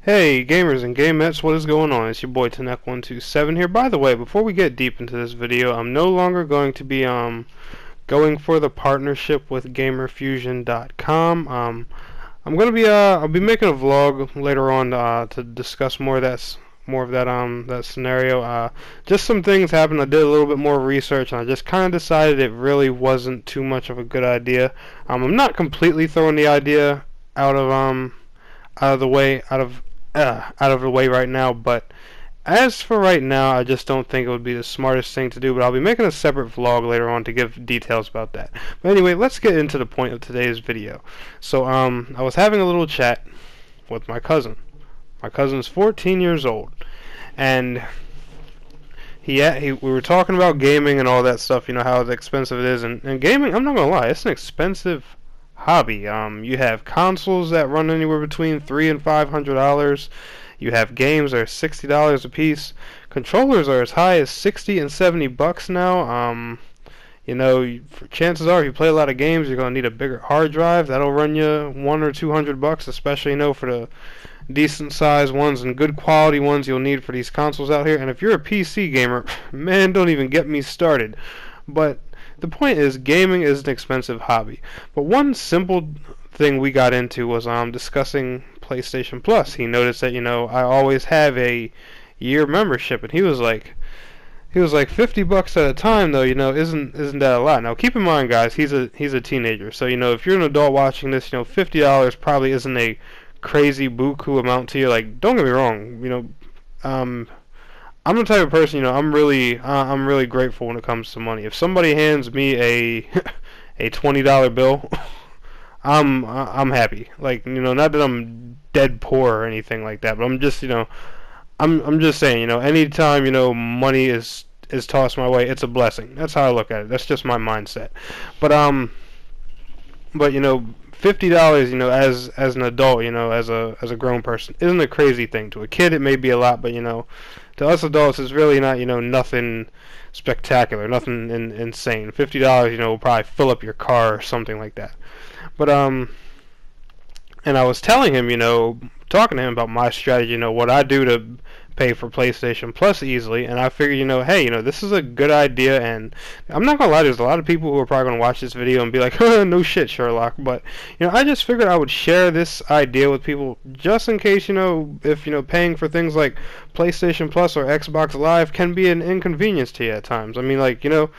Hey gamers and gamettes, what is going on? It's your boy Tanek127 here. By the way, before we get deep into this video, I'm no longer going to be going for the partnership with GamerFusion.com. I'm gonna be I'll be making a vlog later on to discuss more of that scenario. Just some things happened. I did a little bit more research and I just kind of decided it really wasn't too much of a good idea. I'm not completely throwing the idea out of out of the way out of the way right now, but as for right now, I just don't think it would be the smartest thing to do, but I'll be making a separate vlog later on to give details about that. But anyway, let's get into the point of today's video. So I was having a little chat with my cousin. My cousin's 14 years old, and we were talking about gaming and all that stuff, you know, how expensive it is, and gaming, I'm not gonna lie, it's an expensive hobby. You have consoles that run anywhere between $300 and $500. You have games that are $60 a piece. Controllers are as high as 60 and 70 bucks now. You know, chances are if you play a lot of games, you're gonna need a bigger hard drive. That'll run you 100 or 200 bucks, especially, you know, for the decent sized ones and good quality ones you'll need for these consoles out here. And if you're a PC gamer, man, don't even get me started. But the point is, gaming is an expensive hobby. But one simple thing we got into was discussing PlayStation Plus. He noticed that, you know, I always have a year membership, and he was like 50 bucks at a time though, you know, isn't that a lot? Now keep in mind, guys, he's a teenager. So, you know, if you're an adult watching this, you know, $50 probably isn't a crazy buku amount to you. Like, don't get me wrong, you know, I'm the type of person, you know, I'm really grateful when it comes to money. If somebody hands me a a $20 bill, I'm happy. Like, you know, not that I'm dead poor or anything like that, but I'm just, you know, I'm just saying, you know, anytime, you know, money is tossed my way, it's a blessing. That's how I look at it. That's just my mindset. But but you know, $50, you know, as an adult, you know, as a grown person, isn't a crazy thing. To a kid, it may be a lot, but, you know, to us adults, it's really not, you know, nothing spectacular, nothing insane. $50, you know, will probably fill up your car or something like that. But and I was telling him, you know, talking to him about my strategy, you know, what I do to pay for PlayStation Plus easily, and I figured, you know, hey, you know, this is a good idea, and I'm not gonna lie, there's a lot of people who are probably gonna watch this video and be like, no shit, Sherlock, but, you know, I just figured I would share this idea with people just in case, you know, if, you know, paying for things like PlayStation Plus or Xbox Live can be an inconvenience to you at times. I mean, like, you know,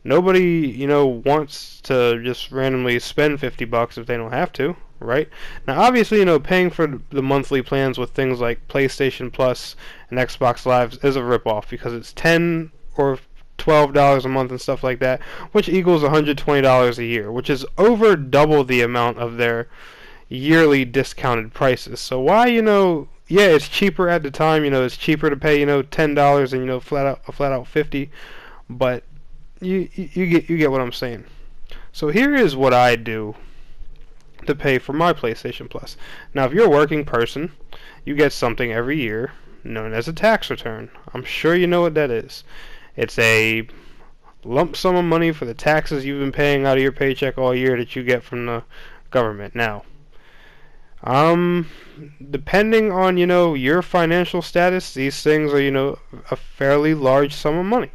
nobody, you know, wants to just randomly spend 50 bucks if they don't have to, right? Now, obviously, you know, paying for the monthly plans with things like PlayStation Plus and Xbox Live is a ripoff because it's $10 or $12 a month and stuff like that, which equals $120 a year, which is over double the amount of their yearly discounted prices. So why, you know, yeah, it's cheaper at the time, you know, it's cheaper to pay, you know, $10 and, you know, flat out 50, but you get what I'm saying. So here is what I do to pay for my PlayStation Plus. Now, if you're a working person, you get something every year known as a tax return. I'm sure you know what that is. It's a lump sum of money for the taxes you've been paying out of your paycheck all year that you get from the government. Now, depending on, you know, your financial status, these things are, you know, a fairly large sum of money.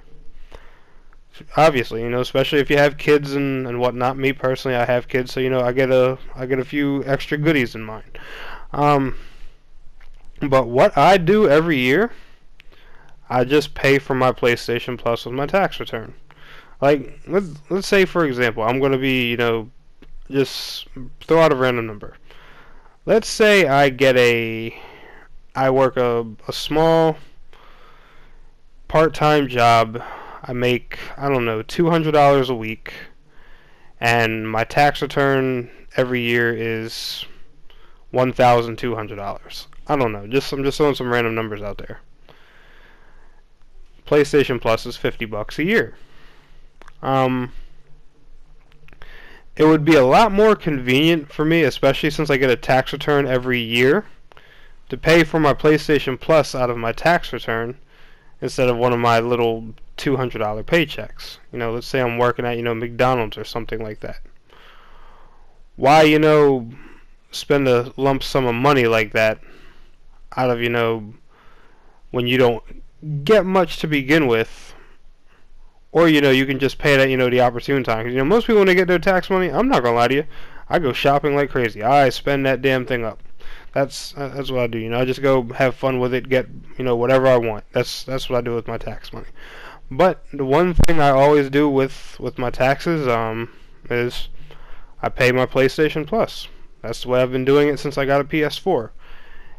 Obviously, you know, especially if you have kids and whatnot. Me personally, I have kids, so, you know, I get a few extra goodies in mine. But what I do every year, I just pay for my PlayStation Plus with my tax return. Like, let's say, for example, I'm going to be, you know, just throw out a random number. Let's say I work a small part-time job. I make, I don't know, $200 a week, and my tax return every year is $1,200. I don't know, I'm just throwing some random numbers out there. PlayStation Plus is 50 bucks a year. It would be a lot more convenient for me, especially since I get a tax return every year, to pay for my PlayStation Plus out of my tax return instead of one of my little $200 paychecks. You know, let's say I'm working at, you know, McDonald's or something like that. Why, you know, spend a lump sum of money like that out of, when you don't get much to begin with, or you can just pay it at the opportune time. Because most people, when they get their tax money, I'm not gonna lie to you, I go shopping like crazy. I spend that damn thing up. That's what I do. I just go have fun with it, get whatever I want. That's what I do with my tax money. But the one thing I always do with my taxes is I pay my PlayStation Plus. That's the way I've been doing it since I got a PS4.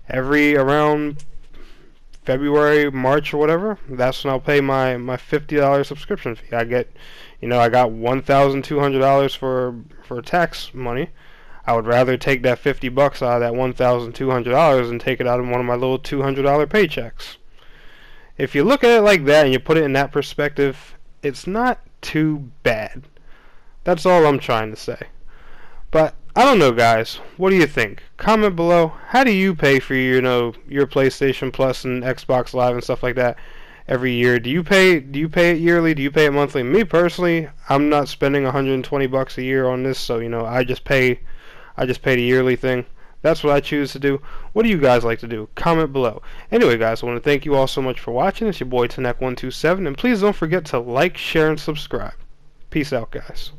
Every around February, March, or whatever, that's when I'll pay my $50 subscription fee. I get, I got $1,200 for tax money. I would rather take that $50 out of that $1,200 and take it out of one of my little $200 paychecks. If you look at it like that and you put it in that perspective, it's not too bad. That's all I'm trying to say. But I don't know, guys. What do you think? Comment below. How do you pay for your PlayStation Plus and Xbox Live and stuff like that every year? Do you pay it yearly? Do you pay it monthly? Me personally, I'm not spending $120 a year on this, so I just pay the yearly thing. That's what I choose to do. What do you guys like to do? Comment below. Anyway, guys, I want to thank you all so much for watching. It's your boy Tanek127, and please don't forget to like, share, and subscribe. Peace out, guys.